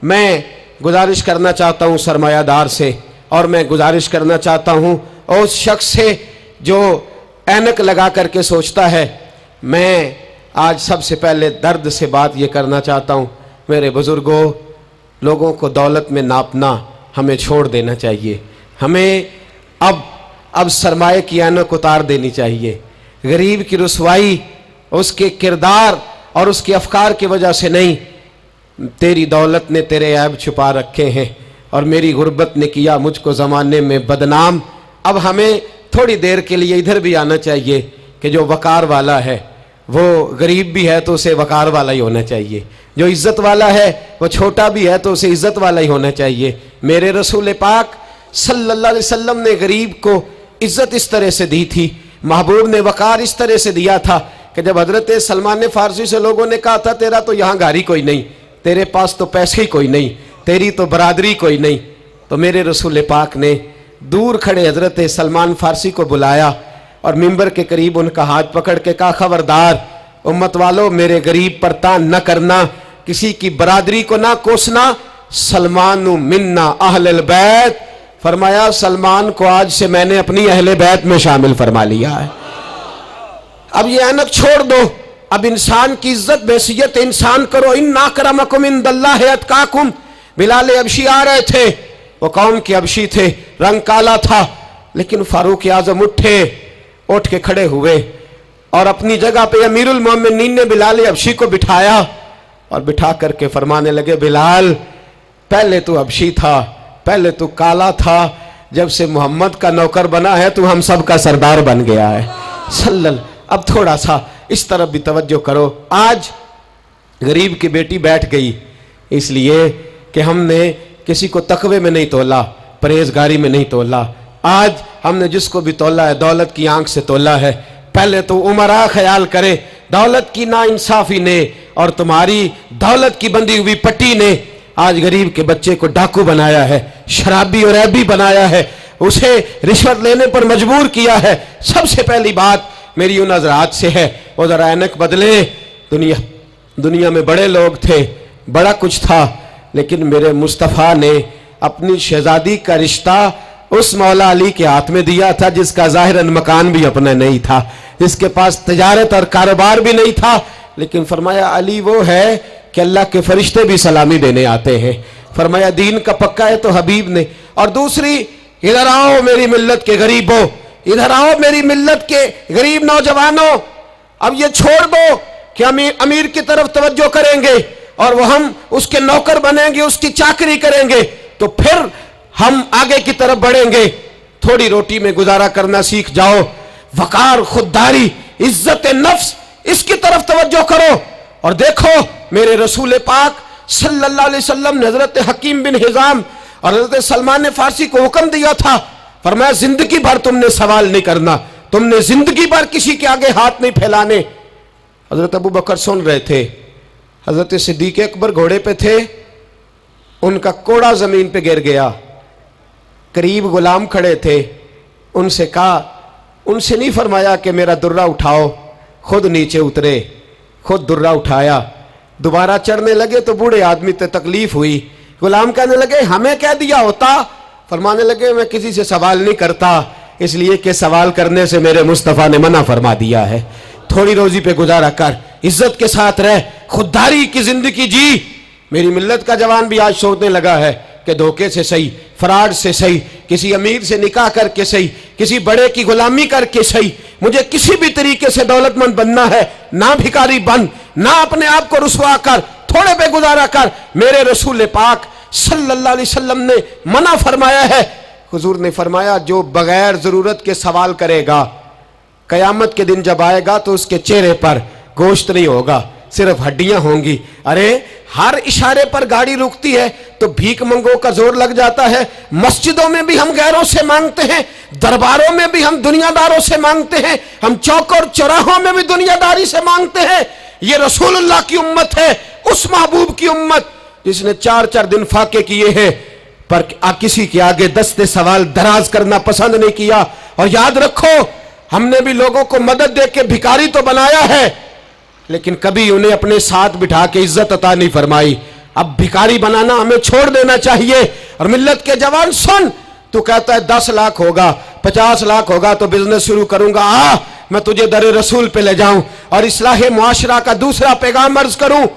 میں گزارش کرنا چاہتا ہوں سرمایہ دار سے، اور میں گزارش کرنا چاہتا ہوں اس شخص سے جو اینک لگا کر کے سوچتا ہے. میں آج سب سے پہلے درد سے بات یہ کرنا چاہتا ہوں، میرے بزرگوں، لوگوں کو دولت میں ناپنا ہمیں چھوڑ دینا چاہیے. ہمیں اب سرمایہ کی اینک اتار دینی چاہیے. غریب کی رسوائی اس کے کردار اور اس کے افکار کی وجہ سے نہیں، تیری دولت نے تیرے عیب چھپا رکھے ہیں اور میری غربت نے کیا مجھ کو زمانے میں بدنام. اب ہمیں تھوڑی دیر کے لیے ادھر بھی آنا چاہیے کہ جو وقار والا ہے وہ غریب بھی ہے تو اسے وقار والا ہی ہونا چاہیے، جو عزت والا ہے وہ چھوٹا بھی ہے تو اسے عزت والا ہی ہونا چاہیے. میرے رسول پاک صلی اللہ علیہ وسلم نے غریب کو عزت اس طرح سے دی تھی، محبوب نے وقار اس طرح سے دیا تھا کہ جب حضرت سلمان فارسی سے لوگوں نے کہا تھا تیرا تو یہاں گھر ہی کوئی نہیں، تیرے پاس تو پیسے ہی کوئی نہیں، تیری تو برادری کوئی نہیں، تو میرے رسول پاک نے دور کھڑے حضرت سلمان فارسی کو بلایا اور ممبر کے قریب ان کا ہاتھ پکڑ کے کہا خبردار امت والو، میرے غریب پر تان نہ کرنا، کسی کی برادری کو نہ کوسنا. سلمان منا اہل البیت، فرمایا سلمان کو آج سے میں نے اپنی اہل بیت میں شامل فرما لیا ہے. اب یہ اینک چھوڑ دو، اب انسان کی عزت بحیثیت انسان کرو. ان اکرمکم عند اللہ اتقاکم. بلال حبشی آ رہے تھے، وہ قوم کے حبشی تھے، رنگ کالا تھا، لیکن فاروق اعظم اٹھ کے کھڑے ہوئے اور اپنی جگہ پہ امیر المومنین نے بلال حبشی کو بٹھایا اور بٹھا کر کے فرمانے لگے بلال، پہلے تو حبشی تھا، پہلے تو کالا تھا، جب سے محمد کا نوکر بنا ہے تو ہم سب کا سردار بن گیا ہے. اب تھوڑا سا اس طرف بھی توجہ کرو. آج غریب کی بیٹی بیٹھ گئی اس لیے کہ ہم نے کسی کو تقوی میں نہیں تولا، پرہیزگاری میں نہیں تولا. آج ہم نے جس کو بھی تولا ہے دولت کی آنکھ سے تولا ہے. پہلے تو عمرہ خیال کرے، دولت کی ناانصافی نے اور تمہاری دولت کی بندھی ہوئی پٹی نے آج غریب کے بچے کو ڈاکو بنایا ہے، شرابی اور عیبی بنایا ہے، اسے رشوت لینے پر مجبور کیا ہے. سب سے پہلی بات میری ان حضرات سے ہے، وہ ذرا اینک بدلے. دنیا میں بڑے لوگ تھے، بڑا کچھ تھا، لیکن میرے مصطفیٰ نے اپنی شہزادی کا رشتہ اس مولا علی کے ہاتھ میں دیا تھا جس کا ظاہراً مکان بھی اپنا نہیں تھا، جس کے پاس تجارت اور کاروبار بھی نہیں تھا، لیکن فرمایا علی وہ ہے کہ اللہ کے فرشتے بھی سلامی دینے آتے ہیں. فرمایا دین کا پکا ہے تو حبیب نے. اور دوسری، ادھر آؤ میری ملت کے غریبوں، ادھر آؤ میری ملت کے غریب نوجوانوں. اب یہ چھوڑ دو کہ امیر کی طرف توجہ کریں گے اور وہ ہم اس کے نوکر بنیں گے، اس کی چاکری کریں گے تو پھر ہم آگے کی طرف بڑھیں گے. تھوڑی روٹی میں گزارا کرنا سیکھ جاؤ. وقار، خودداری، عزت نفس، اس کی طرف توجہ کرو. اور دیکھو میرے رسول پاک صلی اللہ علیہ وسلم نے حضرت حکیم بن حزام اور حضرت سلمان فارسی کو حکم دیا تھا، فرمایا زندگی بھر تم نے سوال نہیں کرنا، تم نے زندگی بھر کسی کے آگے ہاتھ نہیں پھیلانے. حضرت ابو بکر سن رہے تھے، حضرت صدیق اکبر گھوڑے پہ تھے، ان کا کوڑا زمین پہ گر گیا. قریب غلام کھڑے تھے، ان سے کہا، ان سے نہیں فرمایا کہ میرا درہ اٹھاؤ، خود نیچے اترے، خود درہ اٹھایا. دوبارہ چڑھنے لگے تو بوڑھے آدمی تے تکلیف ہوئی. غلام کہنے لگے ہمیں کہہ دیا ہوتا. فرمانے لگے میں کسی سے سوال نہیں کرتا، اس لیے کہ سوال کرنے سے میرے مصطفیٰ نے منع فرما دیا ہے. تھوڑی روزی پہ گزارا کر، عزت کے ساتھ رہ، خودداری کی زندگی جی. میری ملت کا جوان بھی آج سوچنے لگا ہے کہ دھوکے سے صحیح، فراڈ سے صحیح، کسی امیر سے نکاح کر کے صحیح، کسی بڑے کی غلامی کر کے صحیح، مجھے کسی بھی طریقے سے دولت مند بننا ہے، نہ بھکاری بن، نہ اپنے آپ کو رسوا کر، تھوڑے پہ گزارا کر. میرے رسول پاک صلی اللہ علیہ وسلم نے منع فرمایا ہے. حضور نے فرمایا جو بغیر ضرورت کے سوال کرے گا، قیامت کے دن جب آئے گا تو اس کے چہرے پر گوشت نہیں ہوگا، صرف ہڈیاں ہوں گی. ارے ہر اشارے پر گاڑی رکتی ہے تو بھیک منگوں کا زور لگ جاتا ہے. مسجدوں میں بھی ہم غیروں سے مانگتے ہیں، درباروں میں بھی ہم دنیا داروں سے مانگتے ہیں، ہم چوک اور چوراہوں میں بھی دنیا داری سے مانگتے ہیں. یہ رسول اللہ کی امت ہے، اس محبوب کی امت جس نے 4 دن فاقے کیے ہیں پر کسی کے آگے دست سوال دراز کرنا پسند نہیں کیا. اور یاد رکھو ہم نے بھی لوگوں کو مدد دے کے بھکاری تو بنایا ہے، لیکن کبھی انہیں اپنے ساتھ بٹھا کے عزت عطا نہیں فرمائی. अब भिखारी बनाना हमें छोड़ देना चाहिए। और मिल्लत के जवान सुन, तू कहता है 10 लाख होगा, 50 लाख होगा तो बिजनेस शुरू करूंगा, मैं तुझे दर रसूल पे ले जाऊं और इस्लाह मुआशरा का दूसरा पैगाम अर्ज करूं।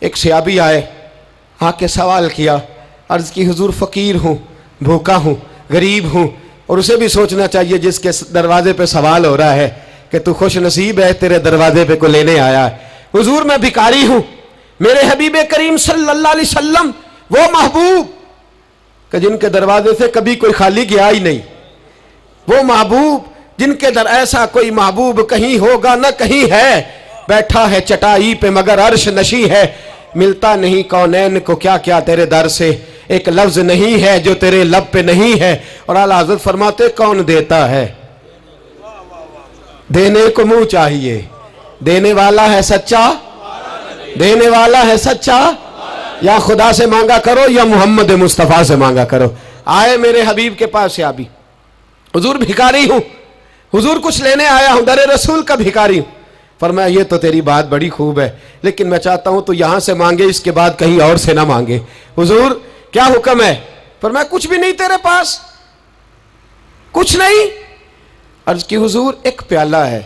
एक सहाबी आए, आके सवाल किया, अर्ज की हुजूर फकीर हूं, भूखा हूं, गरीब हूं। और उसे भी सोचना चाहिए जिसके दरवाजे पे सवाल हो रहा है कि तू खुश नसीब है, तेरे दरवाजे पे को लेने आया है। हुजूर मैं भिखारी हूं, मेरे हबीब करीम सल्लल्लाहु अलैहि वसल्लम वो महबूब कि जिनके दरवाजे से कभी कोई खाली गया ही नहीं, वो महबूब जिनके दर ऐसा कोई महबूब कहीं होगा न कहीं है, बैठा है चटाई पे मगर अर्श नशी है, मिलता नहीं कौनैन को क्या क्या तेरे दर से, एक लफ्ज नहीं है जो तेरे लब पे नहीं है। और आला हज़रत फरमाते कौन देता है, देने को मुंह चाहिए, देने वाला है सच्चा, देने वाला है सच्चा, या खुदा से मांगा करो या मोहम्मद मुस्तफ़ा से मांगा करो। आए मेरे हबीब के पास सहाबी, हुजूर भिखारी हूं, हुजूर कुछ लेने आया हूं, दर रसूल का भिखारी हूं। फरमाया ये तो तेरी बात बड़ी खूब है, लेकिन मैं चाहता हूं तो यहां से मांगे, इसके बाद कहीं और से ना मांगे। हुजूर क्या हुक्म है? फरमाया कुछ भी नहीं तेरे पास, कुछ नहीं। अर्ज की हुजूर एक प्याला है,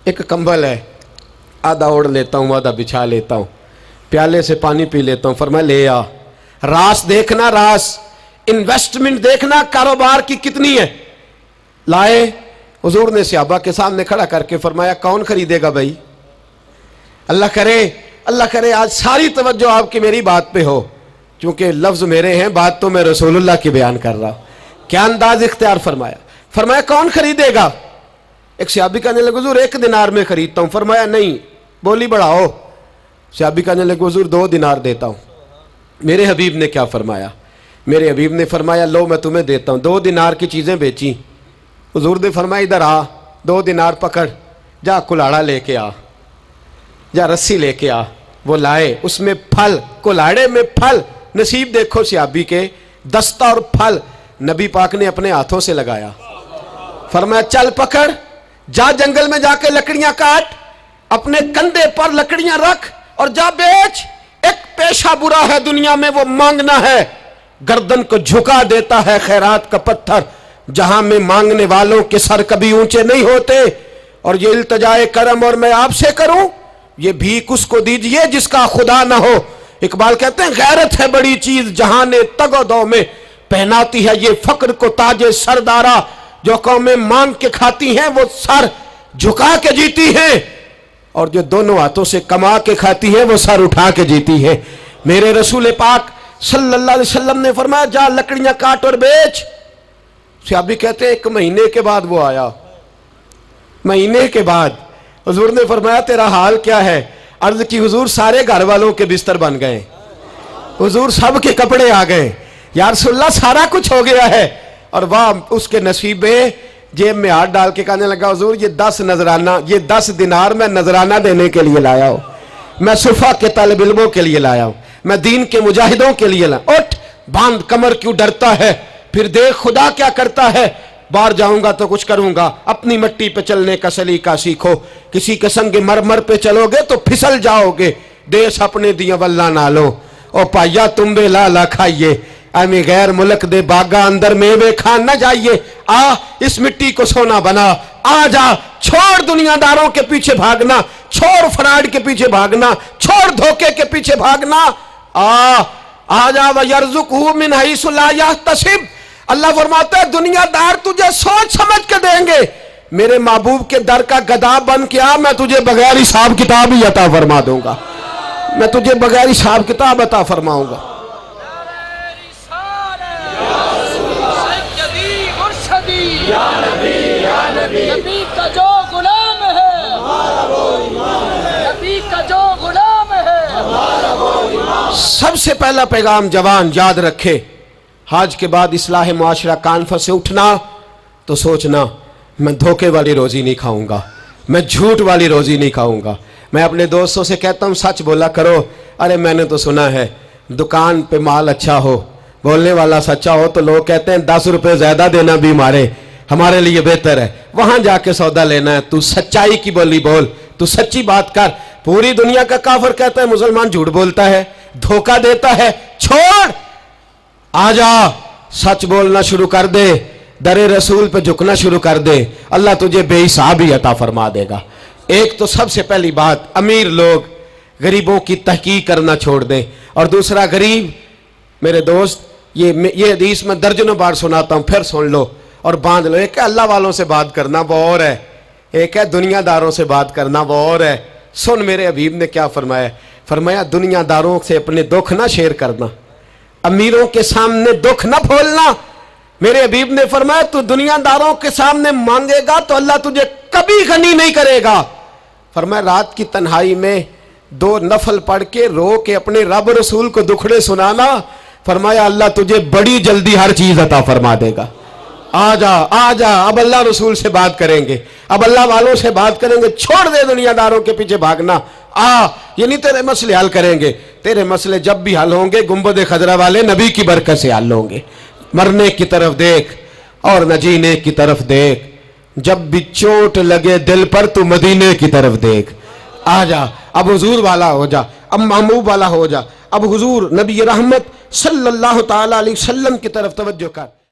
एक कंबल है, आधा ओढ़ लेता हूं, आधा बिछा लेता हूं, प्याले से पानी पी लेता हूं। फरमाया ले आ, रास देखना, रास इन्वेस्टमेंट देखना कारोबार की कितनी है। लाए, हुजूर ने सहाबा के सामने खड़ा करके फरमाया कौन खरीदेगा भाई? अल्लाह करे आज सारी तवज्जो आपकी मेरी बात पे हो, क्योंकि लफ्ज मेरे हैं, बात तो मैं रसूलुल्लाह की बयान कर रहा हूं। क्या अंदाज इख्तियार फरमाया? फरमाया कौन खरीदेगा? एक सहाबी कहने लगे हुजूर 1 दिनार में खरीदता हूं। फरमाया नहीं, बोली बढ़ाओ। सहाबी कहने लगे हुजूर 2 दिनार देता हूं। मेरे हबीब ने क्या फरमाया? मेरे हबीब ने फरमाया लो मैं तुम्हें देता हूं। 2 दिनार की चीजें बेची। हुजूर ने फरमाया इधर आ, 2 दिनार पकड़, जा कुल्हाड़ा लेके आ, जा रस्सी लेके आ। वो लाए, उसमें फल, कुल्हाड़े में फल। नसीब देखो सहाबी के, दस्ता और फल नबी पाक ने अपने हाथों से लगाया। फरमाया चल पकड़, जा जंगल में जाके लकड़ियां काट, अपने कंधे पर लकड़ियां रख और जा बेच। एक पेशा बुरा है दुनिया में, वो मांगना है, गर्दन को झुका देता है खैरात का पत्थर, जहां में मांगने वालों के सर कभी ऊंचे नहीं होते। और ये इल्तजाए करम और मैं आपसे करूं, ये भीख उसको दीजिए जिसका खुदा ना हो। इकबाल कहते हैं गैरत है बड़ी चीज जहां ने तगोदो में पहनाती है ये फक्र को ताजे सरदारा, जो कौमें मांग के खाती हैं वो सर झुका के जीती हैं, और जो दोनों हाथों से कमा के खाती हैं वो सर उठा के जीती हैं। मेरे रसूल पाक सल्लल्लाहु अलैहि वसल्लम ने फरमाया जा लकड़ियां काट और बेच। सहाबी कहते हैं 1 महीने के बाद वो आया। महीने के बाद हुजूर ने फरमाया तेरा हाल क्या है? अर्ज की हुजूर सारे घर वालों के बिस्तर बन गए, हुजूर सब के कपड़े आ गए, या रसूलल्लाह सारा कुछ हो गया है। और वाह उसके नसीब में, जेब में हाथ डाल के कहने लगा हुजूर ये 10 नजराना, ये 10 दिनार मैं नजराना देने के लिए लाया हूं, मैं सुफा के तालिब इल्मों के लिए लाया हूं, मैं दीन के मुजाहिदों के लिए लाया। उठ बांध कमर, क्यों डरता है? फिर देख खुदा क्या करता है। बाहर जाऊंगा तो कुछ करूंगा, अपनी मिट्टी पे चलने का सलीका सीखो, किसी के संग मरमर पे चलोगे तो फिसल जाओगे, देश अपने दिया वल्ला ना लो, ओ पाइया तुम बे लाला खाइए, अमी गैर मुल्क दे बागा अंदर मेवे खान ना जाइए। आ इस मिट्टी को सोना बना, आ जा, छोड़ दुनियादारों के पीछे भागना, छोड़ फ्रॉड के पीछे भागना, छोड़ धोखे के पीछे भागना, आ जा वयरज़ुक़हु मिन हैसु ला यहतसिब। अल्लाह फरमाता है दुनियादार तुझे सोच समझ के देंगे, मेरे महबूब के दर का गदा बन के आ, मैं तुझे बगैर हिसाब किताब ही अता फरमा दूंगा, मैं तुझे बगैर हिसाब किताब अता फरमाऊंगा। नबी का जो गुलाम है हमारा वो ईमान है, नबी का जो गुलाम है हमारा वो ईमान। सबसे पहला पैगाम जवान याद रखे, हाज के बाद इस्लाह मुआशरा कॉन्फ्रेंस से उठना तो सोचना मैं धोखे वाली रोजी नहीं खाऊंगा, मैं झूठ वाली रोजी नहीं खाऊंगा। मैं अपने दोस्तों से कहता हूं सच बोला करो। अरे मैंने तो सुना है दुकान पे माल अच्छा हो, बोलने वाला सच्चा हो तो लोग कहते हैं 10 रुपए ज्यादा देना भी हमारे लिए बेहतर है, वहां जाके सौदा लेना है। तू सच्चाई की बोली बोल, तू सच्ची बात कर। पूरी दुनिया का काफिर कहता है मुसलमान झूठ बोलता है, धोखा देता है, छोड़, आजा, सच बोलना शुरू कर दे, दरे रसूल पे झुकना शुरू कर दे, अल्लाह तुझे बेहिसाब ही अता फरमा देगा। एक तो सबसे पहली बात, अमीर लोग गरीबों की तहकीक करना छोड़ दें। और दूसरा, गरीब मेरे दोस्त, ये हदीस में दर्जनों बार सुनाता हूं, फिर सुन लो और बांध लो। एक है अल्लाह वालों से बात करना, वो और है, एक है दुनियादारों से बात करना, वो और है। सुन मेरे हबीब ने क्या फरमाया, फरमाया दुनियादारों से अपने दुख ना शेयर करना, अमीरों के सामने दुख ना खोलना। मेरे हबीब ने फरमाया तू दुनियादारों के सामने मांगेगा तो अल्लाह तुझे कभी गनी नहीं करेगा। फरमाया रात की तन्हाई में 2 नफल पढ़ के रो के अपने रब रसूल को दुखड़े सुनाना, फरमाया अल्लाह तुझे बड़ी जल्दी हर चीज अता फरमा देगा। आजा आजा, अब अल्लाह रसूल से बात करेंगे, अब अल्लाह वालों से बात करेंगे, छोड़ दे दुनियादारों के पीछे भागना। ये नहीं तेरे मसले हल करेंगे, तेरे मसले जब भी हल होंगे गुंबद खजरा वाले नबी की बरकत से हल होंगे। मरने की तरफ देख और न जीने की तरफ देख, जब भी चोट लगे दिल पर तू मदीने की तरफ देख। आजा, अब हुजूर वाला हो जा, अब महबूब वाला हो जा, अब हुजूर नबी रहमत सल्लल्लाहु ताला अलैहि वसल्लम की तरफ तवज्जो कर।